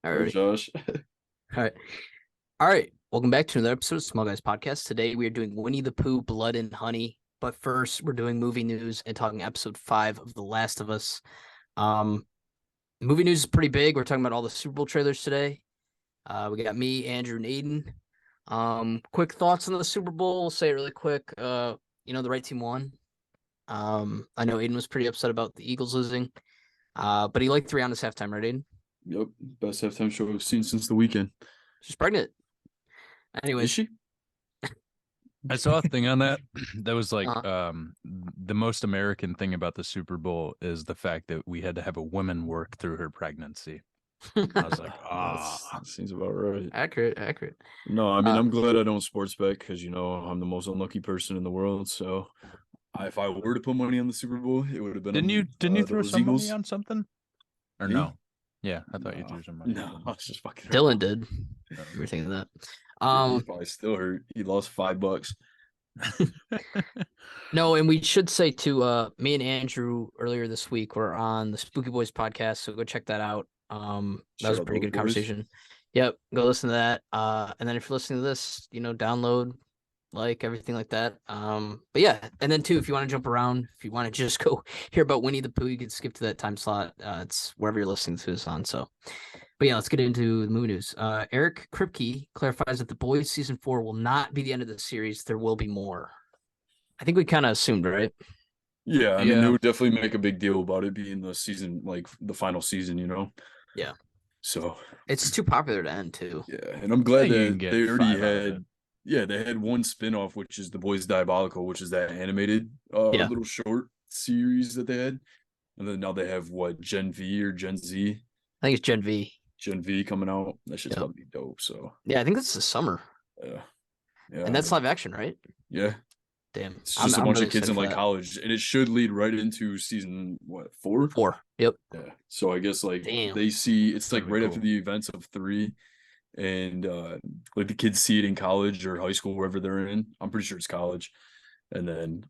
All All right, right. Josh. All right. All right. Welcome back to another episode of Small Guys Podcast. Today we are doing Winnie the Pooh, Blood and Honey. But first, we're doing movie news and talking episode 5 of The Last of Us. Um, Movie news is pretty big. We're talking about all the Super Bowl trailers today. We got me, Andrew, and Aiden. Quick thoughts on the Super Bowl. We'll say it really quick. The right team won. I know Aiden was pretty upset about the Eagles losing. But he liked three on his halftime, right, Aiden? Yep, best halftime show I've seen since the weekend. She's pregnant. Is Anyways, she? I saw a thing on that that was like uh, the most American thing about the Super Bowl is the fact that we had to have a woman work through her pregnancy. I was like, That seems about right. accurate. No, I mean Uh, I'm glad I don't sports bet because I'm the most unlucky person in the world. So if I were to put money on the Super Bowl, it would have been didn't you throw those some money Eagles. on something? Or Me? no? Yeah, I thought you No, threw some money. no, I was just fucking Dylan around. did. You were thinking that. Yeah, he's Um, probably still hurt. He lost $5. no, and we should say too, me and Andrew earlier this week were on the Spooky Boys podcast, so go check that out. That was Shout a out pretty those good boys. conversation. Yep, go listen to that. And then if you're listening to this, download, like everything like that. But yeah, and then too, if you want to jump around, if you want to just go hear about Winnie the Pooh, you can skip to that time slot. It's wherever you're listening to this on. So, but yeah, let's get into the movie news. Eric Kripke clarifies that The Boys season 4 will not be the end of the series. There will be more. I think we kind of assumed, right? Yeah, I mean they Yeah. would definitely make a big deal about it being the season, like the final season. Yeah. So It's too popular to end too. yeah, and I'm I glad think you can that get they already 5 out of it. had. Yeah, they had one spin-off, which is The Boys Diabolical, which is that animated Yeah. little short series that they had. And then now they have what, Gen V or Gen Z? I think it's Gen V. Gen V coming out. That shit's Yep. about to be dope. So Yeah, I think that's the summer. yeah. Yeah, And I that's mean, live action, right? yeah. Damn. It's I'm just a I'm bunch really of kids excited in for like that. college. And it should lead right into season what, 4? 4. Yep. Yeah. So I guess like Damn. they see it's like That'd be right cool. after the events of 3, and like the kids see it in college or high school, wherever they're in. I'm pretty sure it's college. And then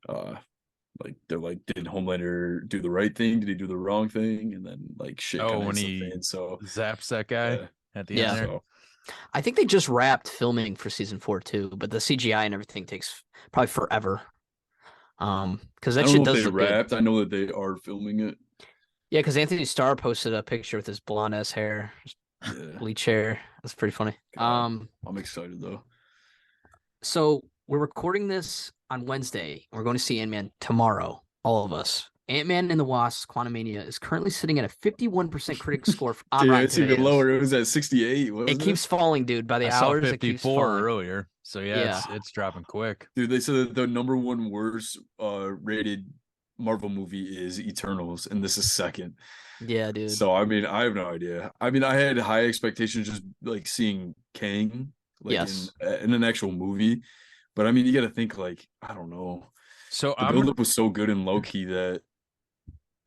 like they're like, did Homelander do the right thing? Did he do the wrong thing? And then like shit Oh, kind of when hits the he fan. So zaps that guy yeah. at the Yeah. end there. So I think they just wrapped filming for season 4 too, but the CGI and everything takes probably forever. Because I that don't know shit if does they look good. wrapped. I know that they are filming it. Yeah, because Anthony Starr posted a picture with his blonde ass hair, Yeah. bleach hair. That's pretty funny. God, I'm excited though. So we're recording this on Wednesday. We're going to see Ant-Man tomorrow, all of us. Ant-Man and the Wasp: Quantumania is currently sitting at a 51% critic score on Yeah, Rotten it's even Tomatoes. lower. It was at 68, It wasn't keeps falling, dude. By the I saw hours, it keeps 54 falling. earlier. So yeah, Yeah. it's dropping quick. Dude, they said that the number one worst rated Marvel movie is Eternals, and this is second. Yeah, dude. So I mean, I have no idea. I mean, I had high expectations just like seeing Kang like Yes. in an actual movie. But I mean, you got to think like, I don't know. So The buildup was so good in Loki that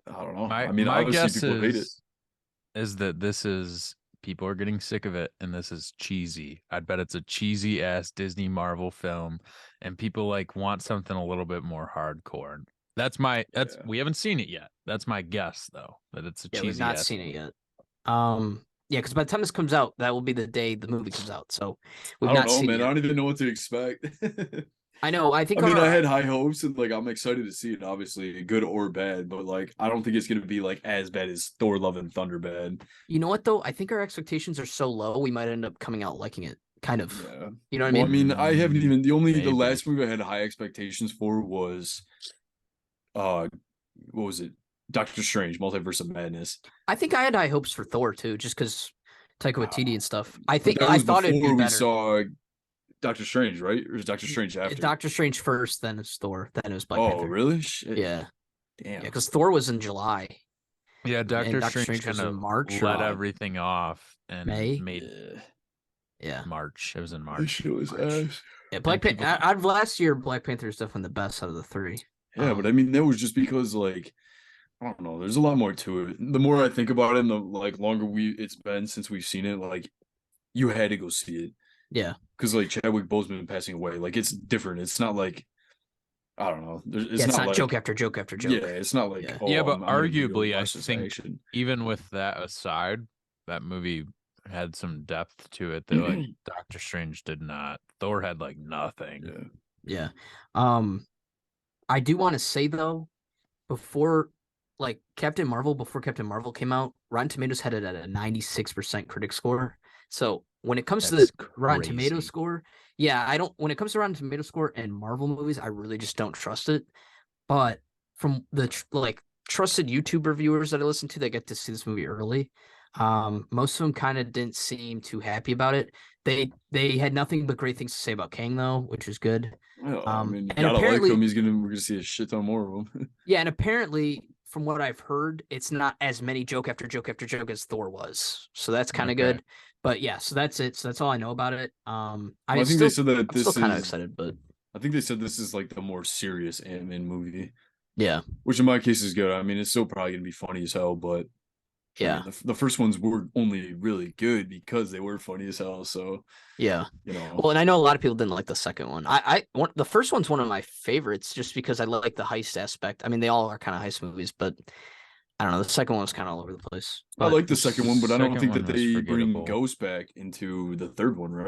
I don't know. I mean, my obviously guess people hate it. is that this is people are getting sick of it and this is cheesy. I'd bet it's a cheesy ass Disney Marvel film and people like want something a little bit more hardcore. Yeah. We haven't seen it yet. That's my guess though, that it's a Yeah, cheesy we've not ass seen it movie. yet. Yeah, because by the time this comes out, that will be the day the movie comes out. So we've I don't not know, seen man. it I yet. don't even know what to expect. I know. I think I mean, I our, had high hopes and like I'm excited to see it, obviously, good or bad, but like I don't think it's gonna be like as bad as Thor Love and Thunder bad. you know what though? I think our expectations are so low, we might end up coming out liking it. Kind of. Yeah. You know what I Well, I mean? mean, I haven't even the Maybe. last movie I had high expectations for was what was it? Doctor Strange, Multiverse of Madness. I think I had high hopes for Thor too, just because Taika Waititi and stuff. I But think that I was thought it'd be before we better. saw Doctor Strange, right? Or is Doctor Strange after? Doctor Strange first, then it's Thor, then it was Black Oh, Panther. really? Shit. Yeah, Damn. because Thor was in July. Yeah, And Doctor Doctor Strange Strange was kind in of March let or everything off and May? made Yeah. March. It was in This March. shit was March. ass. Yeah, Black And Panther. Out of last year, Black Panther is definitely the best out of the 3. Yeah, but I mean, that was just because, like, I don't know. There's a lot more to it. The more I think about it, and the like longer it's been since we've seen it, like, you had to go see it Yeah. because like Chadwick Boseman passing away, like it's different. It's not like I don't know. It's It's not not like joke after joke after joke. yeah. It's not like Yeah. oh, Yeah, but I'm gonna go arguably, I watch this think action. even with that aside, that movie had some depth to it that like Doctor Strange did not. Thor had like nothing. Yeah. Yeah. I do want to say though, before Captain Marvel came out, Rotten Tomatoes had it at a 96% critic score. So when it comes to That's the Rotten Tomato crazy. score, yeah, I don't when it comes to Rotten Tomato score and Marvel movies, I really just don't trust it. But from the trusted YouTube reviewers that I listen to that get to see this movie early, most of them kind of didn't seem too happy about it. They had nothing but great things to say about Kang though, which is good. Well, I mean, you And gotta like apparently, him. We're gonna see a shit ton more of him. yeah, and apparently, from what I've heard, it's not as many joke after joke after joke as Thor was. So that's kind of Okay. good. But yeah, so that's it. So that's all I know about it. I think they said that I'm still this kind of is. excited, but I think they said this is like the more serious Ant-Man movie, yeah, which in my case is good. I mean, it's still probably gonna be funny as hell, but I yeah, mean, the first ones were only really good because they were funny as hell. So yeah. you know, Well, and I know a lot of people didn't like the second one. The first one's one of my favorites just because I like the heist aspect. I mean, they all are kind of heist movies, but I don't know. The second one was kind of all over the place. I But like the second one, but I don't Second think that one was they bring forgettable. Ghost back into the third one, right?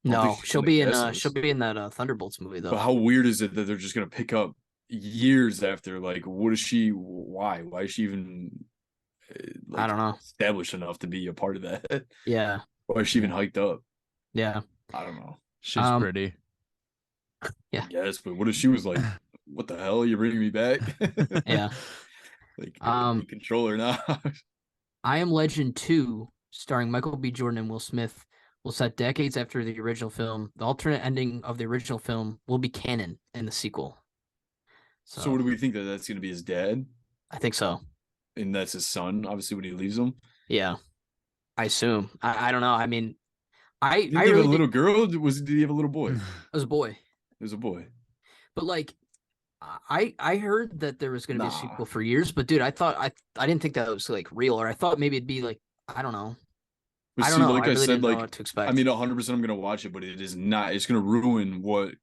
I don't think no, she's she'll in the be in cast list. she'll be in that Thunderbolts movie But though. how weird is it that they're just gonna pick up years after? Like, what is she? Why? Why is she even I like don't know. established enough to be a part of that? Yeah, Why is she even hiked up? yeah. I don't know. She's Um, pretty. Yeah. Yes, but what if she was like, "What the hell? You're bringing me back?" Yeah. Like Um, in control or not? I Am Legend 2, starring Michael B. Jordan and Will Smith, will set decades after the original film. The alternate ending of the original film will be canon in the sequel. So what So do we think that that's gonna be his dad, I think so. and that's his son? Obviously, when he leaves him, Yeah, I assume. I don't know. I mean, you think I he have a really little girl? Did he have a little boy? It was a boy, was a boy. but like I heard that there was going to be a Nah. sequel for years, but dude, I didn't think that was like real, or I thought maybe it'd be like I don't know. But I don't see, know. like I I really said, didn't know like what to I expect. mean, 100% I'm gonna watch it, but it is not. It's gonna ruin what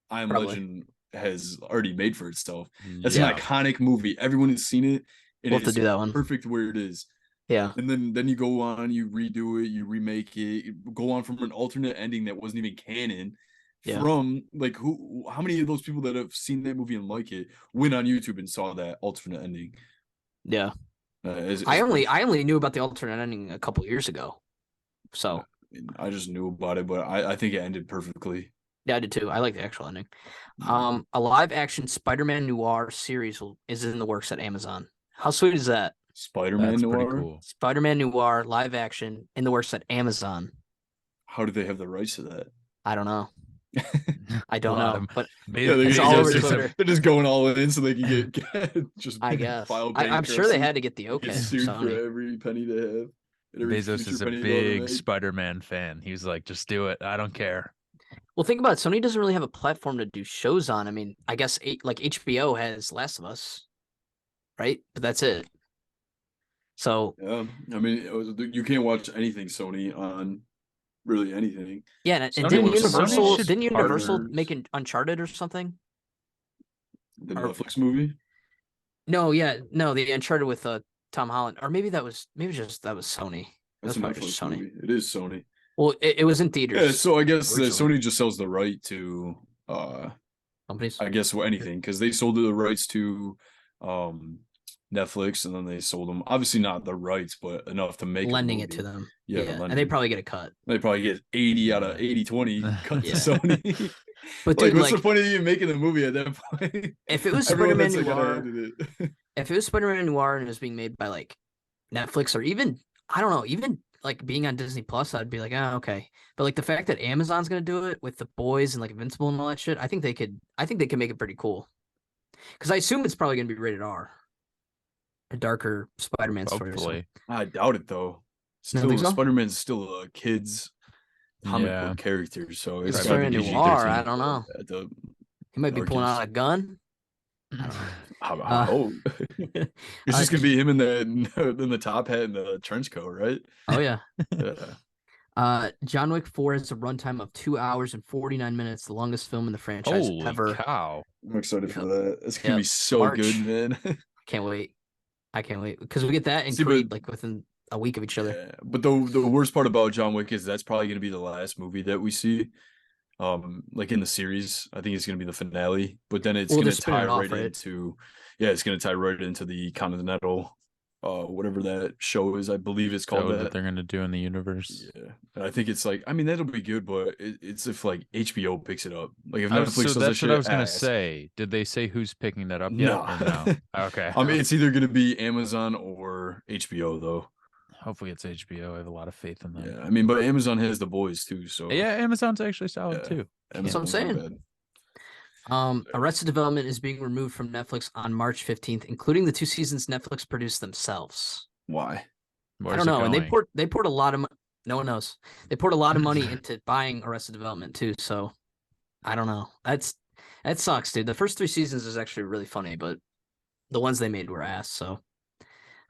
I Am Probably. Legend has already made for itself. That's an Yeah. iconic movie. Everyone has seen it. It We'll have to is do that one. perfect where it is. Yeah. And then you go on, you redo it, you remake it, you go on from an alternate ending that wasn't even canon. Yeah. From like how many of those people that have seen that movie and like it went on YouTube and saw that alternate ending? Yeah. As I only knew about the alternate ending a couple years ago. So I just knew about it, but I think it ended perfectly. yeah, I did too. I like the actual ending. Yeah. A live action Spider-Man noir series is in the works at Amazon. How sweet is that? Spider-Man That's pretty Noir. cool. Spider-Man noir live action in the works at Amazon. How do they have the rights to that? I don't know. I don't Lot know, of- but Yeah, It's all over just, Twitter. they're just going all in so they can get just I guess file I'm sure they bankruptcy, had to get the get okay from sued for Sony. every penny they have. And every Bezos future is a penny they'll ever big make. Spider-Man fan. He's like, just do it. I don't care. Well, think about it. Sony doesn't really have a platform to do shows on. I mean, I guess like HBO has Last of Us, right? But that's it. So Yeah, I mean, you can't watch anything Sony on really anything. yeah, and Sony- didn't Sony should Universal partner- make an Uncharted or something? The Or- Netflix movie. No, yeah, no, the Uncharted with Tom Holland, or maybe that was Sony. That's a That's probably just Netflix Sony. movie. It is Sony. Well, it was in theaters. Yeah, so I guess originally. Sony just sells the right to Companies. I guess anything because they sold the rights to Netflix and then they sold them obviously not the rights but enough to make a Lending it movie. to them. Yeah, Yeah, lend and they it. probably get a cut. They probably get 80 out of 80-20 cut to Yeah. Sony. But Like, dude, what's the like, point of you making the movie at that point? if it was Everyone Spider-Man has to Noir, edit it. if it was Spider-Man Noir and it was being made by like Netflix or even I don't know, even like being on Disney Plus, I'd be like, oh, okay. But like the fact that Amazon's gonna do it with the boys and like Invincible and all that shit, I think they could make it pretty cool. Because I assume it's probably gonna be rated R. A darker Spider-Man story. Or something. Hopefully. I doubt it though. You don't think so? Spider-Man's still a kid's comic Yeah. book character, so It's it's gotta be Spider-Man Noir. PG-13 I don't know. at the He might be pulling darkest. out a gun. How it's just gonna be him in the top hat and the trench coat, right? Oh yeah. Yeah. John Wick 4 has a runtime of 2 hours and 49 minutes, the longest film in the franchise Holy ever. cow. I'm excited for Yep. that. It's gonna be Yep. so March. good, man. Can't wait. I can't wait because we get that and See, Creed but- like within a week of each other. Yeah, but the worst part about John Wick is that's probably going to be the last movie that we see. Like in the series, I think it's going to be the finale, but then it's Well, going they're to spinning tie it off, right right? into, yeah, it's going to tie right into the Continental, whatever that show is. I believe it's called show that that. they're gonna do in the universe. Yeah, and I think it's like, I mean, that'll be good, but it's if like HBO picks it up. Like if So Netflix does that that's what I shit, was gonna ass. say. Did they say who's picking that up yet, Nah. or no? Okay. I mean, it's either going to be Amazon or HBO though. Hopefully it's HBO. I have a lot of faith in them. Yeah, I mean, but Amazon has The Boys too, so Yeah, Amazon's actually solid yeah, too. That's what I'm Amazon's not saying. bad. Arrested Development is being removed from Netflix on March 15th, including the 2 seasons Netflix produced themselves. Why? Where's I don't it know, and going? they poured a lot of no one knows. They poured a lot of money into buying Arrested Development too, so I don't know. That sucks, dude. The first 3 seasons is actually really funny, but the ones they made were ass, so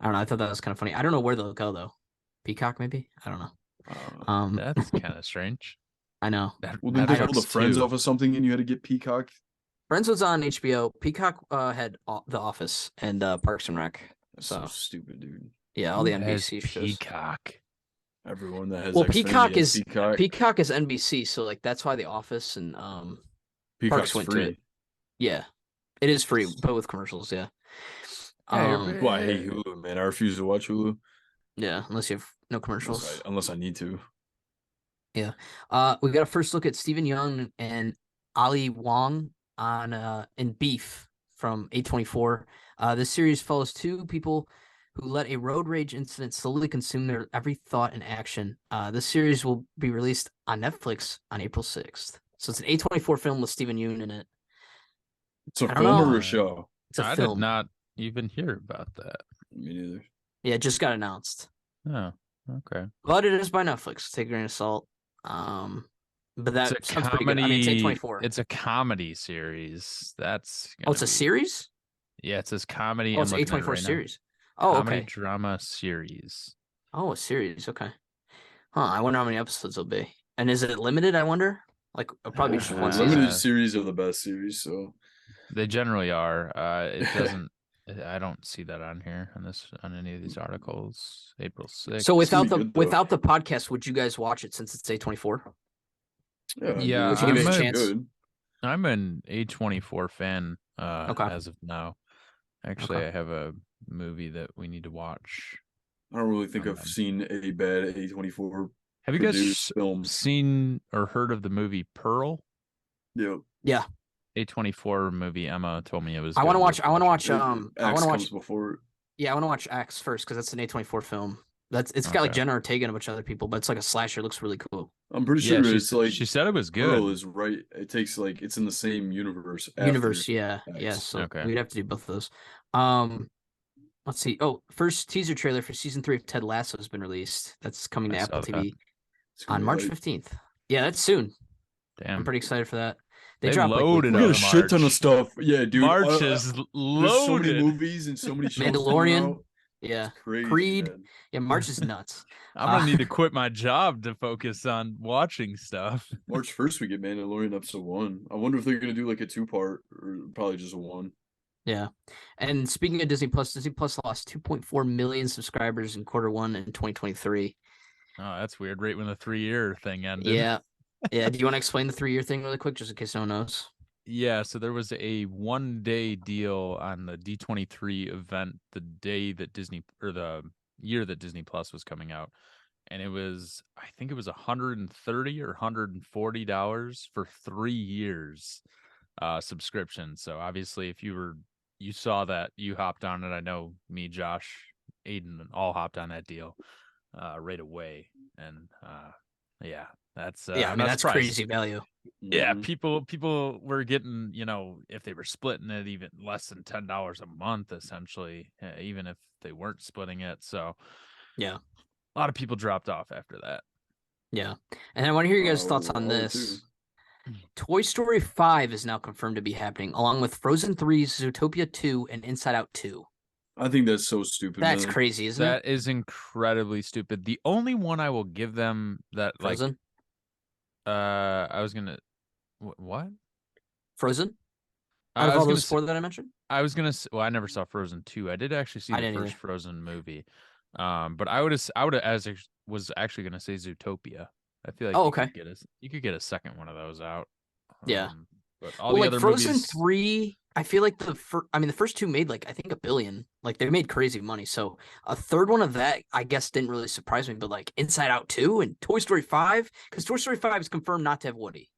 I don't know. I thought that was kind of funny. I don't know where they'll go though. Peacock maybe? I don't know. That's kind of strange. I know. Well, didn't they pull the Netflix Friends too. off of something and you had to get Peacock? Friends was on HBO. Peacock had The Office and Parks and Rec. That's so So stupid, dude. yeah, all Who the has NBC shows. Peacock. Everyone that has Well, Xfinity Peacock has is Peacock. Peacock is NBC, so like that's why The Office and Peacock's went to free. it. Yeah, it is free, but with commercials. Yeah. Yeah, Well, I hate Hulu, man. I refuse to watch Hulu Yeah, unless you have no commercials. unless I need to. Yeah. We got a first look at Stephen Young and Ali Wong on in Beef from A24. This series follows 2 people who let a road rage incident slowly consume their every thought and action. This series will be released on Netflix on April 6th. So it's an A24 film with Stephen Yeun in it. It's a I don't film or know. a show? It's a I film. did not even hear about that. Me neither. Yeah, it just got announced. Oh, okay. But it is by Netflix. Take a grain of salt. But that It's a sounds pretty good. I mean, it's A24. It's a comedy series. That's Oh, it's a gonna be- series? Yeah, it says comedy. Oh, it's I'm an looking at it A24 right now. series. Oh, Comedy okay. drama series. Oh, a series. Okay. Huh. I wonder how many episodes it'll be. And is it limited? I wonder. Like, it'll probably be just one Yeah. Limited season. series are the best series, so They generally are. It doesn't. I don't see that on here on any of these articles. April 6th. So It's gonna without be the good, though. without the podcast, would you guys watch it since it's A24? Yeah, Would you give it a it's chance? good. I'm an A24 fan Okay. as of now. Actually, Okay. I have a movie that we need to watch. I don't really think Um, I've seen a bad A24 Have you guys produced film. seen or heard of the movie Pearl? Yep. Yeah. A24 movie. Emma told me it was. I want to good. watch. I want to watch. I X want to watch. comes before it. Yeah, I want to watch X first because that's an A24 film. It's got like Okay. Jenna Ortega and a bunch of other people, but it's like a slasher. It looks really cool. I'm pretty Yeah, sure it's like she said it was Pearl good. is right. It takes like it's in the same universe. Universe, after yeah, X. yeah. So Okay. we'd have to do both of those. Let's see. Oh, first teaser trailer for season 3 of Ted Lasso has been released. That's coming to I Apple saw TV It's gonna on be March hype. 15th. Yeah, that's soon. I'm Damn. pretty excited for that. They They dropped like loaded We got a up shit ton of March. stuff. Yeah, dude. March is There's so many loaded. movies and so many shows. coming Mandalorian. out. Yeah, It's crazy, Creed. man. Yeah, March is nuts. I'm gonna Uh, need to quit my job to focus on watching stuff. March 1st, we get Mandalorian episode 1. I wonder if they're gonna do like a 2-part or probably just a 1. Yeah. And speaking of Disney Plus lost 2.4 million subscribers in Q1 in 2023. Oh, that's weird. Right when the 3-year thing ended. Yeah. Yeah. Do you want to explain the 3-year thing really quick, just in case no one knows? Yeah, so there was a 1-day deal on the D23 event the day that the year that Disney Plus was coming out. And it was, I think it was $130 or $140 for 3 years subscription. So obviously if you saw that, you hopped on it. I know me, Josh, Aiden all hopped on that deal right away. And yeah, that's Yeah, I I'm mean, not that's surprised. crazy value. Yeah, Mhm. people were getting, if they were splitting it, even less than $10 a month, essentially, even if they weren't splitting it. So, Yeah. a lot of people dropped off after that. Yeah. And I want to hear you guys' thoughts I on would this. too. Toy Story 5 is now confirmed to be happening, along with Frozen 3, Zootopia 2, and Inside Out 2. I think that's so stupid. That's man. crazy, isn't That is incredibly stupid. The only one I will give them that, it? Frozen? I was gonna, what? Frozen? I Out of was all gonna those say- 4 that I mentioned? I was gonna. Well, I never saw Frozen 2. I did actually see I the didn't first either. Frozen movie. But I would as was actually gonna say Zootopia. I feel like Oh, you okay. could get a second one of those out. Yeah. But all Well, the like other Frozen movies, 3, I feel like the first two made like I think $1 billion. Like they made crazy money. So a third one of that, I guess, didn't really surprise me. But like Inside Out 2 and Toy Story 5, because Toy Story 5 is confirmed not to have Woody.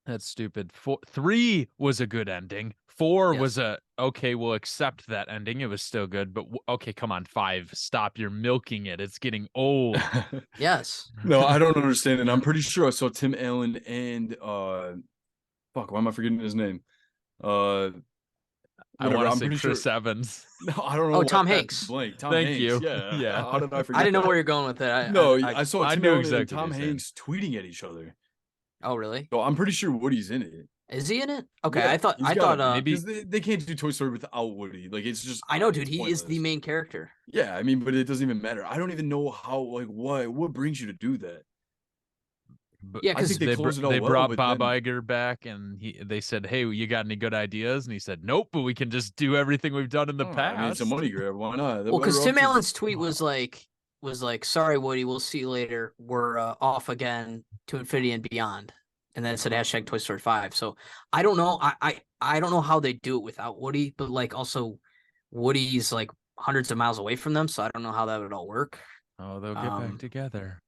that's stupid. 3 was a good ending. 4 Yes. was okay. We'll accept that ending. It was still good, but okay, come on, 5. Stop. You're milking it. It's getting old. Yes. No, I don't understand it. I'm pretty sure I saw Tim Allen and fuck, why am I forgetting his name? I Whatever. want to I'm say pretty sure. Chris Evans. No, I don't know. Oh, why Tom I had Hanks. Blank. Tom Thank Hanks. you. Yeah. Yeah. How did I forget? I didn't know that? where you're going with it. No, I saw I Tim knew Allen exactly and what Tom you're saying. Hanks tweeting at each other. Oh, really? So I'm pretty sure Woody's in it. Is he in it? Okay, Yeah, I thought he's gotta be, maybe- because they can't do Toy Story without Woody. Like it's just I know, dude. it's He is the pointless. main character. Yeah, I mean, but it doesn't even matter. I don't even know how. Like what brings you to do that? But Yeah, I because think they closed it out they well, brought but Bob then- Iger back, and they said, "Hey, you got any good ideas?" And he said, "Nope, but we can just do everything we've done in the Oh, past." I mean, it's a money grab. Why not? Well, because We're Tim up to- Allen's tweet was like, "Sorry, Woody, we'll see you later. We're off again to infinity and beyond." And then it said hashtag Toy Story 5. So I don't know. I don't know how they do it without Woody, but like also Woody's like hundreds of miles away from them, so I don't know how that would all work. Oh, they'll get back together.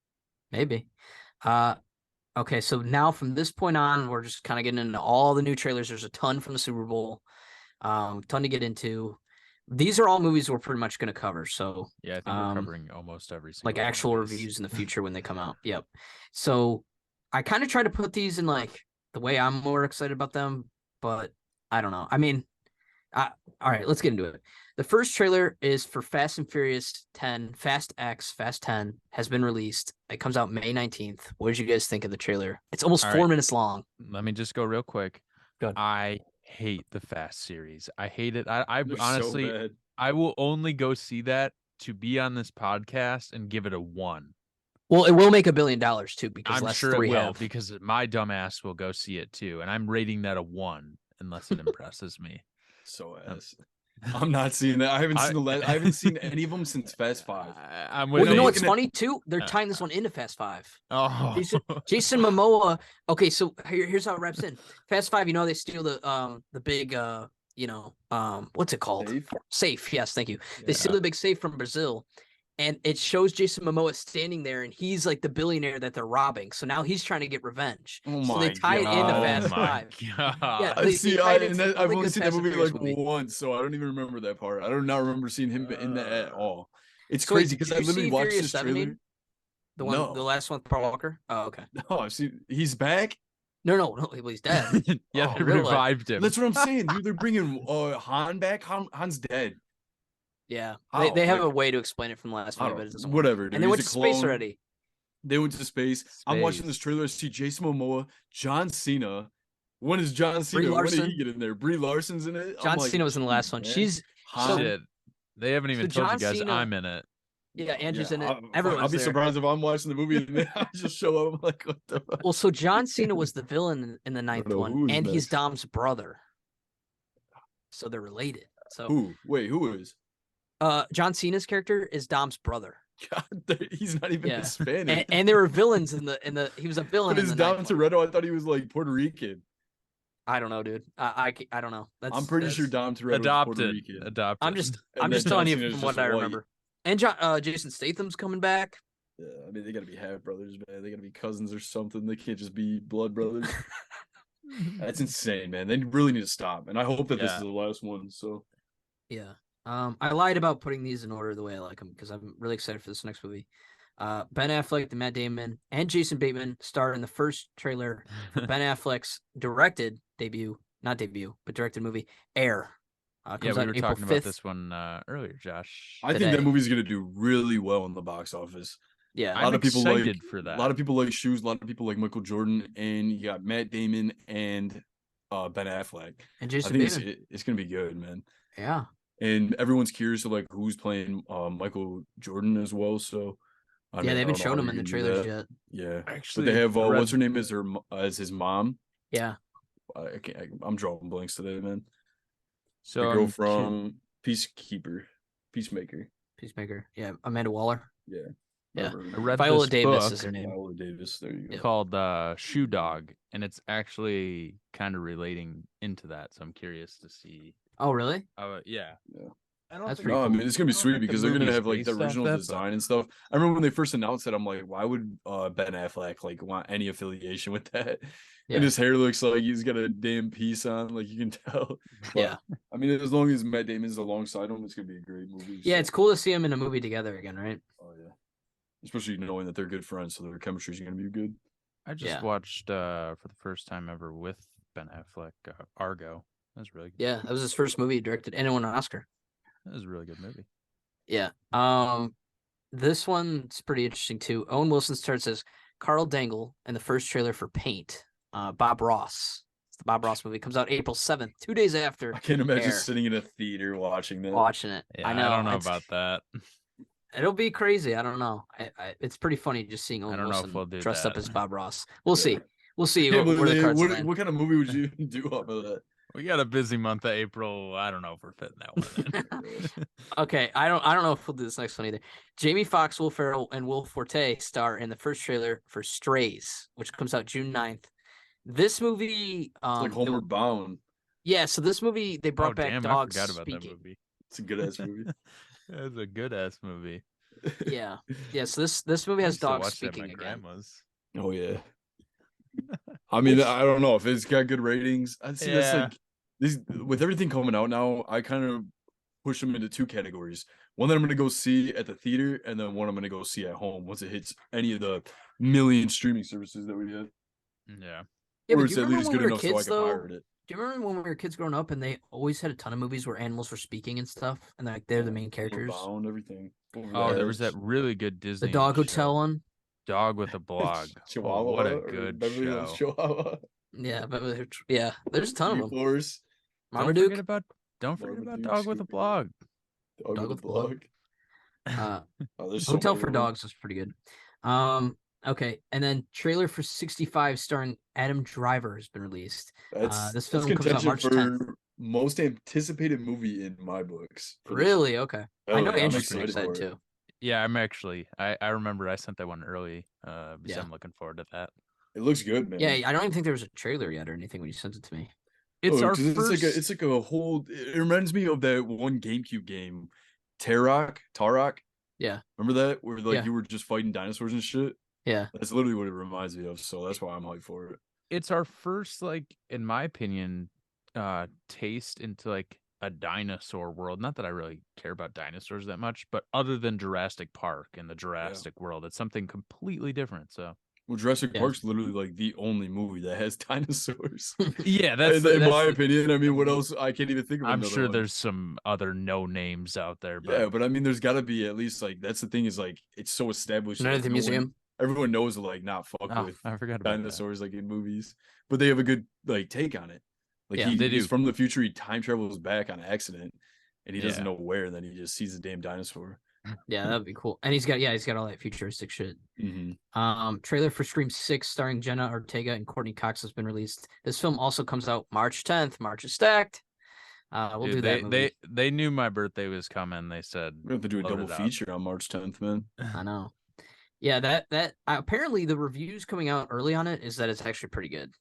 Maybe. Okay, so now from this point on, we're just kind of getting into all the new trailers. There's a ton from the Super Bowl, ton to get into. These are all movies we're pretty much going to cover. So Yeah, I think we're covering almost every single like one of actual these. reviews in the future when they come out. Yep. So I kind of try to put these in like the way I'm more excited about them, but I don't know. I mean, all right, let's get into it. The first trailer is for Fast and Furious 10, Fast X, Fast 10 has been released. It comes out May 19th. What did you guys think of the trailer? It's almost All 4 right. minutes long. Let me just go real quick. Go ahead. I hate the Fast series. I hate it. I They're so honestly, bad. I will only go see that to be on this podcast and give it a 1. Well, it will make $1 billion too because I'm last sure it 3 will have. because my dumbass will go see it too, and I'm rating that a 1 unless it impresses me. So ass. I'm not seeing that. I haven't seen any of them since Fast 5. I'm Well, with you know you. what's funny too? They're tying this one into Fast 5. Oh, Jason Momoa. Okay, so here's how it wraps in. Fast 5, they steal the big what's it called? Safe. Yes, thank you. They steal the big safe from Brazil, and it shows Jason Momoa standing there, and he's like the billionaire that they're robbing. So now he's trying to get revenge. Oh So my they tie it into God. Fast Oh my 5. God. Yeah, I they see. tied it to I've really only good seen that Fast and movie Furious like movie. once, so I don't even remember that part. I do not remember seeing him in that at all. It's So wait, crazy because did I you literally see watched Furious this 7, trailer. dude? The one, No. the last one with Paul Walker. Oh, okay. No, I've seen. He's back. No, he's dead. Yeah, Oh, they real life. revived him. That's what I'm saying, dude. They're bringing Han back. Han's dead. Yeah, How? they have Like, a way to explain it from the last I movie, don't but know. it doesn't work. Whatever, dude. And they went to He's a space clone. already. They went to space. I'm watching this Space. trailer. I see Jason Momoa, John Cena. When is John Cena? When did Larson. he get in there? Brie Larson's in it. John I'm like, Cena was in the last "Jeez, one. man." She's Han. Shit. They haven't even So told you John guys Cena- I'm in it. yeah, Andrew's in it. I'll Everyone's be there. surprised if I'm watching the movie and then I just show up. I'm like, what the fuck? Well, so John Cena was the villain in the ninth know one, who's and he's next. Dom's brother. So they're related. So Who? Wait, who is? John Cena's character is Dom's brother. God, he's not even Yeah. Hispanic. And there were villains in the he was a villain But in is the Dom ninth one. Toretto? I thought he was like Puerto Rican. I don't know, dude. I don't know. I'm pretty sure Dom Toretto is Puerto Adopted. Rican. Adopted. I'm just And then telling John you Cena's from just what I white. remember. And Jason Statham's coming back. Yeah, I mean, they gotta be half brothers, man. They gotta be cousins or something. They can't just be blood brothers. That's insane, man. They really need to stop. And I hope that this Yeah. is the last one. So Yeah. I lied about putting these in order the way I like them because I'm really excited for this next movie. Ben Affleck, the Matt Damon, and Jason Bateman star in the first trailer for Ben Affleck's directed movie Air. Yeah, Comes we out were April talking 5th. about this one earlier, Josh. I think that Today. movie's gonna do really well in the box office. Yeah. A lot I'm of people like excited for that. A lot of people like shoes. A lot of people like Michael Jordan, and you got Matt Damon and Ben Affleck. And I Jason think Bateman. it's gonna be good, man. Yeah. And everyone's curious to like who's playing Michael Jordan as well. So Yeah, they haven't I don't know shown how him they're in the gonna do trailers that. yet. Yeah, Actually, but they have I read- what's her name as his mom. Yeah. I'm drawing blanks today, man. So The girl I'm from Peacemaker. Peacemaker. Yeah, Amanda Waller. Yeah. Yeah. Whatever. I read Viola this Davis book is her name. Viola Davis. There you go. called Shoe Dog, and it's actually kind of relating into that. So I'm curious to see. Oh, really? Yeah. Yeah. I don't That's think, pretty No, I cool. mean it's gonna be I don't sweet think the because they're gonna movie's have like the based off original that, but- design and stuff. I remember when they first announced it, I'm like, why would Ben Affleck like want any affiliation with that? Yeah. And his hair looks like he's got a damn piece on, like you can tell. But, Yeah. I mean, as long as Matt Damon's alongside him, it's gonna be a great movie. Yeah, so- it's cool to see them in a movie together again, right? Oh yeah. Especially knowing that they're good friends, so their chemistry is gonna be good. I just Yeah. watched for the first time ever with Ben Affleck Argo. That was really good. Yeah, that was his first movie he directed, and it won an Oscar. That was a really good movie. Yeah. This one's pretty interesting too. Owen Wilson starts as Carl Dangle in the first trailer for Paint. Bob Ross. It's the Bob Ross movie. Comes out April 7th, 2 days after I can't imagine Air. sitting in a theater watching that. watching it. Yeah, I know. I don't know it's- about that. It'll be crazy. I don't know. It's pretty funny just seeing Owen I don't know if Wilson we'll do dressed up that. as Bob Ross. We'll Yeah. see. We'll see Yeah, where but the cards land. what kind of movie would you do off of that? We got a busy month of April. I don't know if we're fitting that one in. Okay, I don't know if we'll do this next one either. Jamie Foxx, Will Ferrell, and Will Forte star in the first trailer for Strays, which comes out June 9th. This movie, It's like Homeward Bound. yeah. So this movie they brought Oh, back damn, I dogs forgot about speaking. that movie. It's a good ass movie. That's a good ass movie. Yeah, yeah. So this movie I has used to dogs watch that at speaking my again. grandma's. Oh yeah. I mean, I don't know if it's got good ratings. I see that's Yeah. like these with everything coming out now. I kind of push them into two categories: one that I'm gonna go see at the theater, and then one I'm gonna go see at home once it hits any of the million streaming services that we have. Yeah. Yeah, or but it's do you at remember least when good we were enough so I kids can though? pirate it. Do you remember when we were kids growing up and they always had a ton of movies where animals were speaking and stuff, and like they're the main Homeward characters? Bound, everything. Oh, there was that really good The Disney Dog show, Hotel one. Dog with a Blog. Chihuahua. Oh, what a or good Beverly Hills show. Chihuahua. Yeah, but yeah, there's a ton of them. Force. Marmaduke. Don't forget about Marmaduke, Dog with a Scooby-Doo. Blog. Dog with a Blog. Uh, Oh, there's so Hotel many for of them. Dogs was pretty good. Okay, and then trailer for 65 starring Adam Driver has been released. That's this that's film comes out contention March for 10th. most anticipated movie in my books. for this Really? year. Okay. Hell I know yeah, I'm Andrew's pretty excited excited for it. too. Yeah, I'm actually. I remember I sent that one early. Because Yeah. I'm looking forward to that. It looks good, man. Yeah, I don't even think there was a trailer yet or anything when you sent it to me. It's Oh, our 'cause first. it's like a whole. It reminds me of that one GameCube game, Tarok. Yeah. Remember that where like Yeah. you were just fighting dinosaurs and shit. Yeah. That's literally what it reminds me of. So that's why I'm hyped for it. It's our first, like, in my opinion, taste into like a dinosaur world. Not that I really care about dinosaurs that much, but other than Jurassic Park and the Jurassic World, it's something completely different. So Well, Jurassic Yeah. Park's literally like the only movie that has dinosaurs. yeah, that's in my that's- opinion. I mean, what else? I can't even think of. I'm another sure one. there's some other no names out there, but Yeah, but I mean, there's got to be at least like that's the thing is like it's so established. Night that at the no one- Museum. everyone knows to like not fuck oh, with I forgot about that. dinosaurs like in movies, but they have a good like take on it. Like Yeah, they he's do. from the future. He time travels back on accident, and he doesn't Yeah. know where. And then he just sees a damn dinosaur. Yeah, that'd be cool. And he's got all that futuristic shit. Mm-hmm. Trailer for Scream 6 starring Jenna Ortega and Courtney Cox has been released. This film also comes out March 10th. March is stacked. We'll Dude, do that movie. they knew my birthday was coming. They said We have to do a load double it up. feature on March 10th, man. I know. Yeah, that apparently the reviews coming out early on it is that it's actually pretty good.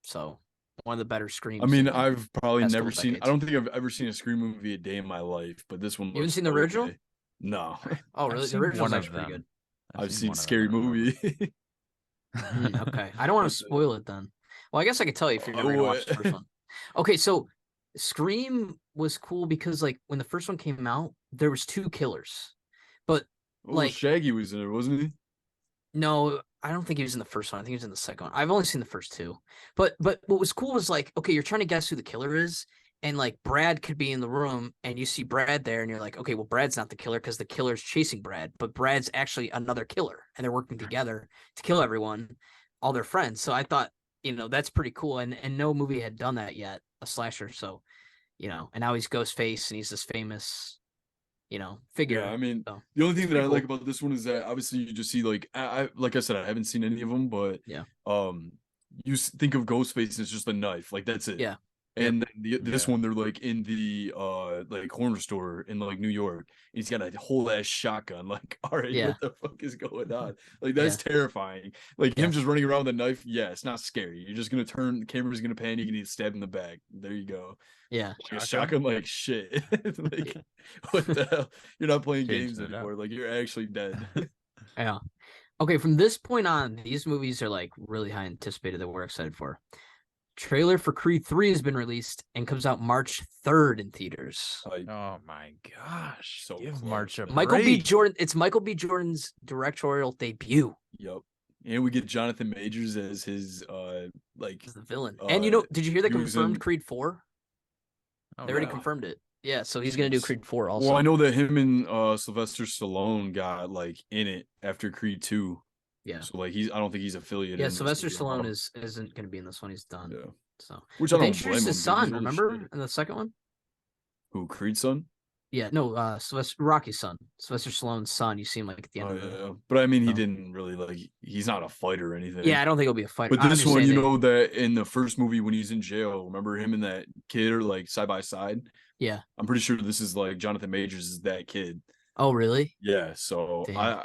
So one of the better Screams. I mean, in- I've probably past never couple seen. I decades. don't think I've ever seen a Scream movie a day in my life, but this one. You haven't looks seen the original? okay. No, oh, I've really? The seen original's one of actually pretty them. good. I've seen one of them, Scary I don't remember. Movie. Okay, I don't want to spoil it then. Well, I guess I could tell you if you're never gonna watch the first one. Okay, so Scream was cool because like when the first one came out, there was 2 killers, but Oh, Like- Shaggy was in it, wasn't he? no, I don't think he was in the first one. I think he was in the second one. I've only seen the first 2. But what was cool was like, okay, you're trying to guess who the killer is, and like Brad could be in the room, and you see Brad there, and you're like, okay, well, Brad's not the killer because the killer's chasing Brad, but Brad's actually another killer, and they're working together to kill everyone, all their friends. So I thought, that's pretty cool, and no movie had done that yet, a slasher. So, and now he's Ghostface, and he's this famous, figure. Yeah, I mean, So, the only thing that I pretty like about this one is that obviously you just see like I like I said, I haven't seen any of them, but Yeah. you think of Ghostface and it's just a knife, like that's it. Yeah. And then this Yeah. one, they're like in the like corner store in like New York. He's got a whole ass shotgun. Like, all right, Yeah. what the fuck is going on? Like, that's Yeah. terrifying. Like him Yeah. just running around with a knife. Yeah, it's not scary. You're just gonna turn, the camera's gonna pan, you can get stabbed in the back. There you go. Yeah. Like a shotgun, like shit. Like, what the hell? You're not playing games Changing it up. anymore. Like, you're actually dead. Yeah. Okay, from this point on, these movies are like really high anticipated that we're excited for. Trailer for Creed 3 has been released and comes out March 3rd in theaters. Like, Oh my gosh. So Give close, March a man. Michael B. break. Jordan. It's Michael B. Jordan's directorial debut yep. And we get Jonathan Majors as his like as the villain. And you know, did you hear they he was confirmed in- Creed 4? Oh, They already yeah. confirmed it. Yeah, so he's gonna do Jeez. Creed 4 also. Well, I know that him and Sylvester Stallone got like in it after Creed 2. Yeah. So like I don't think he's affiliated. Yeah, in this Sylvester movie at Stallone all. isn't gonna be in this one. He's done. Yeah. So Which but I they don't blame introduced him. his He's son, really remember? shit. In the second one? Who, Creed's son? Yeah, no, Sylvester Rocky's son. Sylvester Stallone's son. You see him like at the end Oh of the yeah. But I mean, he No. didn't really like. He's not a fighter or anything. Yeah, I don't think he'll be a fighter. But I'm this just one, saying you they- know that in the first movie when he's in jail, remember him and that kid are like side by side? Yeah. I'm pretty sure this is like Jonathan Majors is that kid. Oh, really? Yeah. So Damn.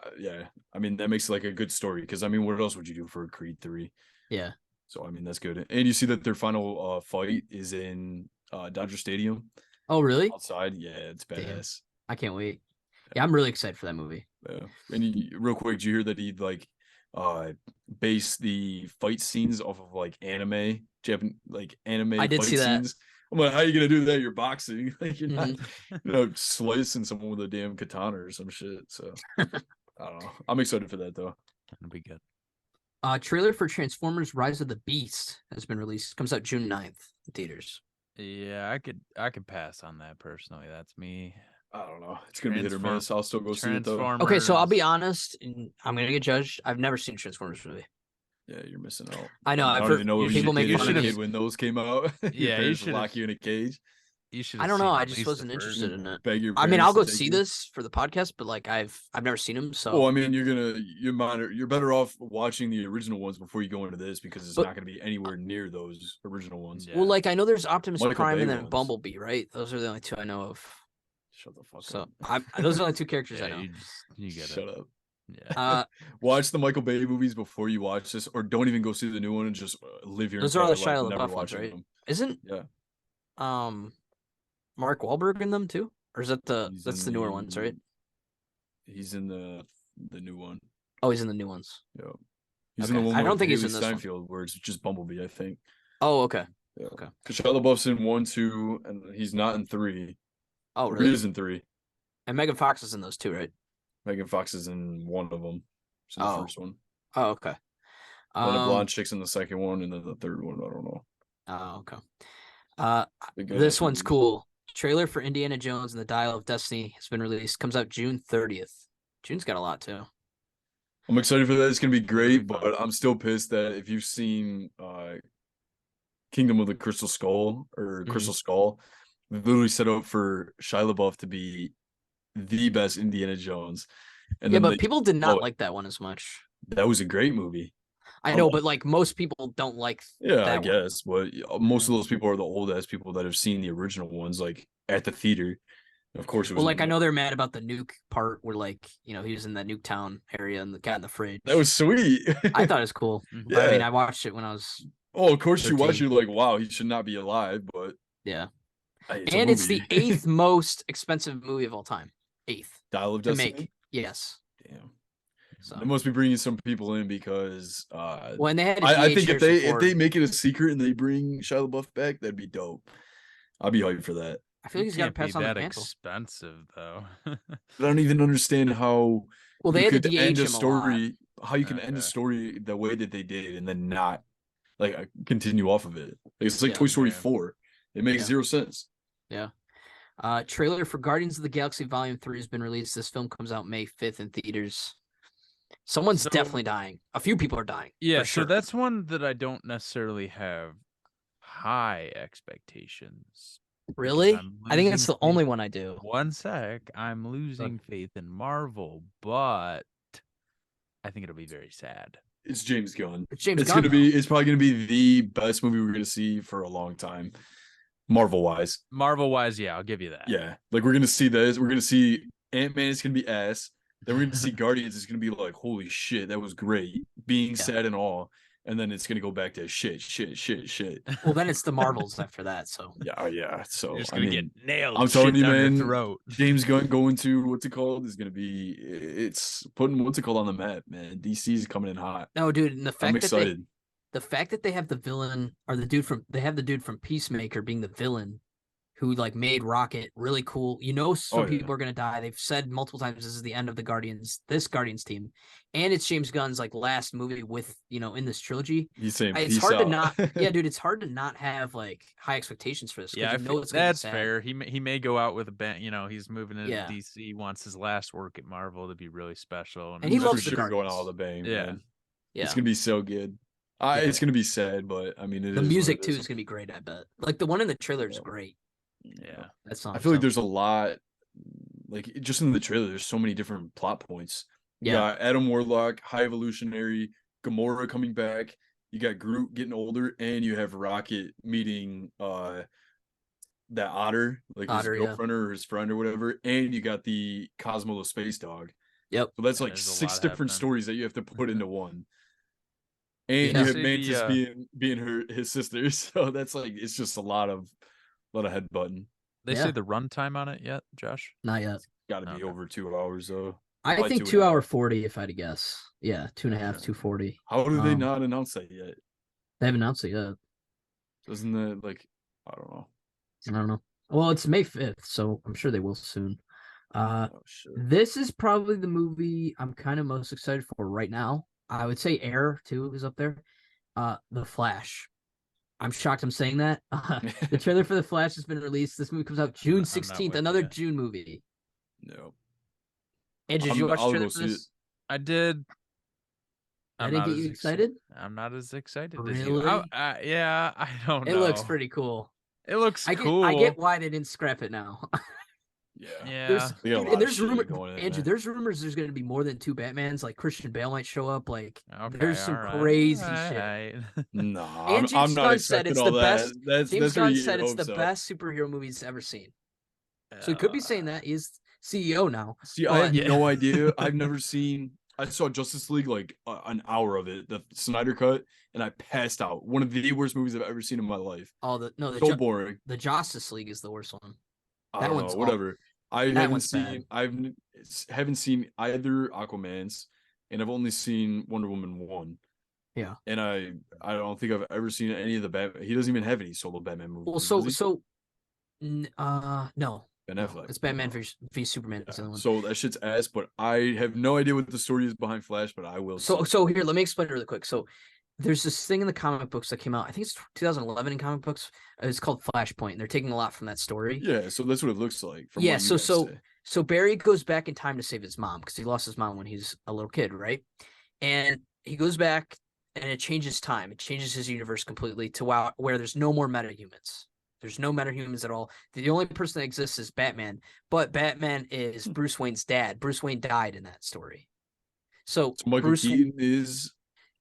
I mean that makes it like a good story because I mean what else would you do for a Creed 3? Yeah. So I mean that's good. And you see that their final fight is in Dodger Stadium Oh, really? outside. Yeah, it's Damn. badass. I can't wait. Yeah, I'm really excited for that movie. Yeah. And real quick, did you hear that he like base the fight scenes off of like anime anime I did fight see that. scenes? I'm like, how are you gonna do that? You're boxing. Like you're not Mm-hmm. slicing someone with a damn katana or some shit. So I don't know. I'm excited for that though. That'll be good. Trailer for Transformers Rise of the Beast has been released. Comes out June 9th in theaters. Yeah, I could pass on that personally. That's me. I don't know. It's gonna be hit or miss. I'll still go see it though. Transformers. Okay, so I'll be honest, and I'm gonna get judged. I've never seen a Transformers movie. Yeah, you're missing out. I know. I I've don't heard even know what people you make did fun as a of kid me. when those came out. Your Yeah, you parents would should've- lock you in a cage. You should. I don't know. I just wasn't interested in it. Beg your I mean, parents I'll to go take see you. this for the podcast, but like I've never seen them. So Well, I mean, you're better off watching the original ones before you go into this because it's But- not going to be anywhere near those original ones. Yeah. well, like I know there's Optimus Michael Prime Bay and then ones. Bumblebee, right? Those are the only two I know of. Shut the fuck So up. those are the only two characters I Yeah, know. you get Shut it. up. Yeah. Watch the Michael Bay movies before you watch this, or don't even go see the new one and just live your Those are all entire the life Shia never LaBeouf ones, watching right? them. Isn't Yeah, Mark Wahlberg in them too, or is that He's that's in the newer ones, right? He's in the new one. Oh, he's in the new ones. Yeah, he's in Okay. the one. I don't with think he's Haley in this one. Steinfeld, where it's just Bumblebee, I think. Oh, okay. Yeah. Okay. Because Shia LaBeouf's in 1, 2, and he's not in 3. Oh, Or really? He is in 3. And Megan Fox is in those too, right? Megan Fox is in one of them. She's in the Oh. first one. Oh, okay. Then a blonde chick's in the second one, and then the third one, I don't know. Oh, okay. Big This ass one's movie. cool. Trailer for Indiana Jones and the Dial of Destiny has been released. Comes out June 30th. June's got a lot too. I'm excited for that. It's gonna be great, fun. but I'm still pissed that if you've seen Kingdom of the Crystal Skull or Mhm. Crystal Skull, they literally set up for Shia LaBeouf to be the best Indiana Jones. And Yeah, then but they- people did not oh, like that one as much. that was a great movie. I I know, love- but like most people don't like. Yeah, I that one. guess. But most of those people are the old ass people that have seen the original ones, like at the theater. Of course, it was Well, like I know they're mad about the nuke part where like he was in that Nuketown area and the got in the fridge. that was sweet. I thought it was cool. But I mean, Yeah. I watched it when I was Oh, of course, you watch. 13. You're like, wow, he should not be alive. But yeah. hey, And a it's the movie. 8th most expensive movie of all time. 8th Dial of to Destiny. make. Yes. Damn, So they must be bringing some people in because when they had, I think if Harrison if Ford, they make it a secret and they bring Shia LaBeouf back, that'd be dope. I'll be hyped for that. I feel like he's got to Can't be pass on the that mantle. expensive though. But I don't even understand how Well, they you had to could DH end him a story. How you can end a Okay. story the way that they did and then not like continue off of it. It's like Yeah. Toy Story Yeah. 4. It makes Yeah. zero sense. Trailer for Guardians of the Galaxy Volume 3 has been released. This film comes out May 5th in theaters. Someone's So- definitely dying. A few people are dying. Yeah, for sure. so that's one that I don't necessarily have high expectations. because Really? I'm I think that's losing the only faith- one I do. One sec, I'm losing faith in Marvel, but I think it'll be very sad. It's James Gunn. It's James It's Gunn. gonna be. It's probably gonna be the best movie we're gonna see for a long time. Marvel wise. Marvel wise, yeah, I'll give you that. Yeah, like we're gonna see this. We're gonna see Ant-Man is gonna be ass. Then we're gonna see Guardians is gonna be like, holy shit, that was great, being Yeah. sad and all. And then it's gonna go back to shit. Well, then it's the Marvels after that. So Yeah. So You're just I gonna mean, get nailed. I'm telling shit you, down your man. throat. James Gunn going to what's it called is gonna be. It's putting what's it called on the map, man. DC's coming in hot. no, dude, and the I'm fact that they excited. the fact that they have the villain or they have the dude from Peacemaker being the villain who like made Rocket really cool. You know, some Oh, yeah. people are gonna die. They've said multiple times this is the end of the Guardians, this Guardians team, and it's James Gunn's like last movie with in this trilogy. He's saying It's peace hard out. to not, yeah, dude. It's hard to not have like high expectations for this. Yeah, You know it's gonna be that's sad. fair. He may go out with a band. He's moving into Yeah. DC. Wants his last work at Marvel to be really special. And he For loves the sure going Guardians. all the bang. Yeah. Man. Yeah, It's gonna be so good. Yeah. It's gonna be sad, but I mean, the music too is gonna be great. I bet. Like the one in the trailer is Yeah. great. Yeah. That song. I feel like there's a lot, like just in the trailer. There's so many different plot points. You yeah, got Adam Warlock, High Evolutionary, Gamora coming back. You got Groot getting older, and you have Rocket meeting that Otter, like Otter, his yeah. girlfriend or his friend or whatever, and you got the Cosmo the space dog. Yep. So that's Yeah, like there's a 6 lot different happening. stories that you have to put into one. And Yeah. you have Say Mantis the, being his sister, so that's like it's just a lot of head button. They Yeah. say the runtime on it yet, Josh? not yet. Got to be Okay. over 2 hours though. I Probably think 2.5. 2 hour 40 if I had to guess. Yeah, 2.5, Yeah. 240. How do they Um, not announce that yet? They haven't announced it yet. Doesn't that like I don't know. I don't know. Well, it's May 5th, so I'm sure they will soon. Oh shit. This is probably the movie I'm kind of most excited for right now. I would say Air too is up there. The Flash. I'm shocked I'm saying that. The trailer for The Flash has been released. This movie comes out June I'm not 16th, with another you. June movie. No. Andrew, did you watch the I'll trailer go for see this? I did. I didn't get you excited? I'm not as excited as you. Really? Yeah, I don't It know. looks pretty cool. It looks I cool. get why they didn't scrap it now. Yeah. Yeah. There's They got a dude, lot and of there's shit rumor, going in Andrew. there. There's rumors there's going to be more than 2 Batmans. Like Christian Bale might show up. Like Okay, there's some all right, crazy all shit. right. No, And I'm James not Gunn said expecting it's all the that. best- That's James where Gunn you said get it's the hopes up. best superhero movie he's ever seen. So he could be saying that. He's CEO now. See, I have but- no idea. I've never seen. I saw Justice League like an hour of it, the Snyder cut, and I passed out. One of the worst movies I've ever seen in my life. The So boring. the Justice League is the worst one. I That don't one's know. Whatever. I that haven't one's seen. Haven't seen either Aquaman's, and I've only seen Wonder Woman 1. Yeah. And I don't think I've ever seen any of the Batman. He doesn't even have any solo Batman movies. Well, does he? no. Ben No, Affleck. it's Batman v Superman. Yeah, Is the other one. so that shit's ass, but I have no idea what the story is behind Flash, but I will. see. So here, let me explain it really quick. So there's this thing in the comic books that came out. I think it's 2011 in comic books. It's called Flashpoint. And they're taking a lot from that story. Yeah, so that's what it looks like. From Yeah, what you guys say. So Barry goes back in time to save his mom because he lost his mom when he's a little kid, right? And he goes back and it changes time. It changes his universe completely to where there's no more metahumans. There's no metahumans at all. The only person that exists is Batman, but Batman is Bruce Wayne's dad. Bruce Wayne died in that story. So Michael Bruce, Keaton is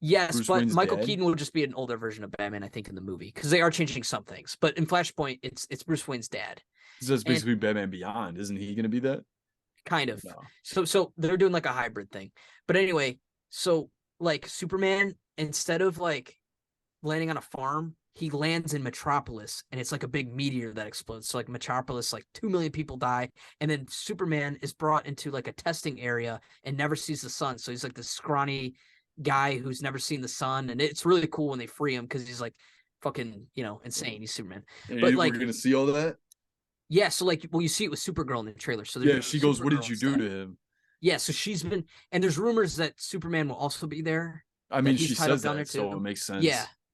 yes, Bruce but Wayne's Michael dad? Keaton will just be an older version of Batman, I think, in the movie because they are changing some things. But in Flashpoint, it's Bruce Wayne's dad, that's basically Batman Beyond, isn't he going to be that? kind of. No. So they're doing like a hybrid thing. But anyway, so like Superman, instead of like landing on a farm, he lands in Metropolis and it's like a big meteor that explodes. So like Metropolis, like 2 million people die. And then Superman is brought into like a testing area and never sees the sun. So he's like this scrawny guy who's never seen the sun. And it's really cool when they free him because he's like fucking, insane. He's Superman. And But, we're like- going to see all that? Yeah. So like, well, you see it with Supergirl in the trailer. So they're Yeah, doing she goes, "What did Supergirl you do instead." to him?" Yeah. So she's been, and there's rumors that Superman will also be there. I mean, he's she tied up says down there that, so too. it makes sense.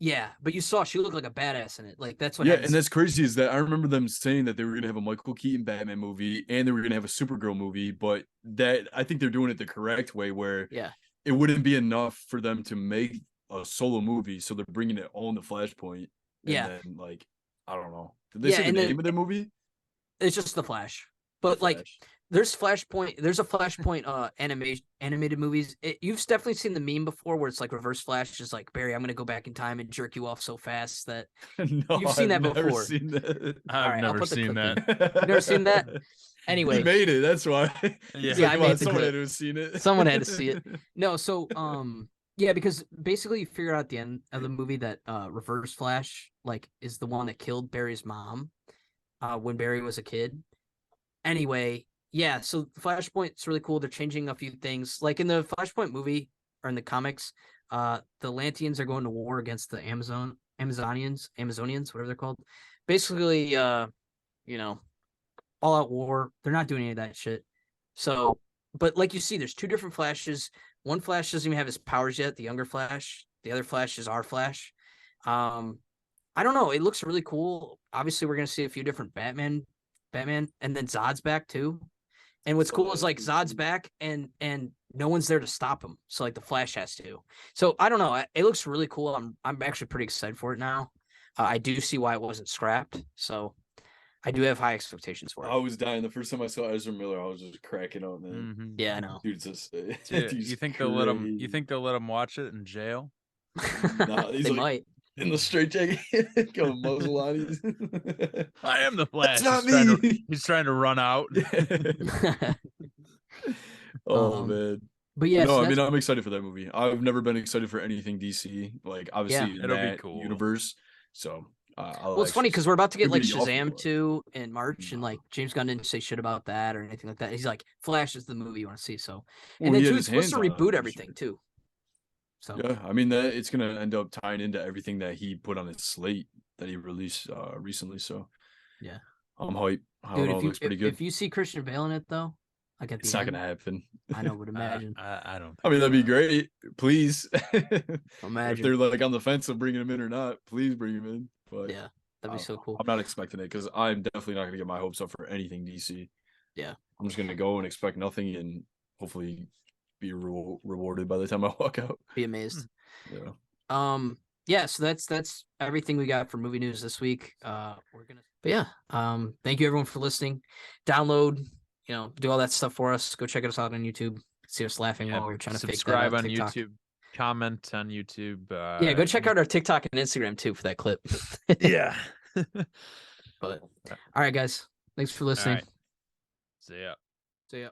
Yeah. But you saw she looked like a badass in it. Like that's what Yeah, happens. and that's crazy is that I remember them saying that they were going to have a Michael Keaton Batman movie and they were going to have a Supergirl movie, but that I think they're doing it the correct way where Yeah. it wouldn't be enough for them to make a solo movie, so they're bringing it all into Flashpoint. And Yeah. then, like, I don't know. Did they Yeah, say the and then- name of the movie? It's just the Flash. But like Flash. there's Flashpoint. There's a Flashpoint animated movies. You've definitely seen the meme before where it's like Reverse Flash is like, Barry, I'm gonna go back in time and jerk you off so fast that No, you've seen I've that never before. seen that. I've right, I'll never put the seen clip that. You've never seen that? Anyway, He made it. That's why. Yeah. He's Yeah, like, I "Come made on, the someone clip. had to have seen it. Someone had to see it. No, so yeah, because basically you figure out at the end of the movie that Reverse Flash like is the one that killed Barry's mom when Barry was a kid. Anyway, yeah, so Flashpoint's really cool. They're changing a few things. Like in the Flashpoint movie or in the comics, the Atlanteans are going to war against the Amazonians, whatever they're called. Basically, you know, all out war. They're not doing any of that shit. So, but like you see, there's two different Flashes. One Flash doesn't even have his powers yet, the younger Flash. The other Flash is our Flash. I don't know. It looks really cool. Obviously, we're gonna see a few different Batman, and then Zod's back too. And what's Saw cool that. is like Zod's back and no one's there to stop him. So like the Flash has to. So I don't know. It looks really cool. I'm actually pretty excited for it now. I do see why it wasn't scrapped. So I do have high expectations for I it. was dying the first time I saw Ezra Miller. I was just cracking up, man. Mhm. Yeah, I know. Dude's just. Dude, you think they'll let him? You think they'll let him watch it in jail? Nah, he's They like- might. in the straitjacket, going muzzle on you? I am the Flash. That's not He's trying to- me. he's trying to run out. Oh man. But yeah, No, so I mean that's- I'm excited for that movie. I've never been excited for anything DC. Like obviously in It'll be that cool. universe. So well, it's funny because we're about to get like Pretty awful, Shazam but- 2 in March, and No. like James Gunn didn't say shit about that or anything like that. He's like, Flash is the movie you want to see. So, and then too, it's supposed to reboot everything too. So Yeah, I mean that it's gonna end up tying into everything that he put on his slate that he released recently. So yeah, I'm hype. I don't dude, know, it looks pretty good. if you see Christian Bale in it though, like at It's the not end, gonna happen. I know, would imagine. I don't. I mean, that'd be great. Please. If Imagine. they're like on the fence of bringing him in or not, please bring him in. But Yeah, that'd be so cool. I'm not expecting it because I'm definitely not gonna get my hopes up for anything DC. Yeah, I'm just gonna go and expect nothing and hopefully be rewarded by the time I walk out. be amazed. Yeah. Yeah, so that's everything we got for movie news this week. We're gonna, but yeah, thank you everyone for listening. Download, do all that stuff for us. Go check us out on YouTube. See us laughing while we're trying to subscribe fake that on TikTok. YouTube, comment on YouTube. Yeah, go check out our TikTok and Instagram too for that clip. Yeah. But all right, guys, thanks for listening. right. See ya. See ya.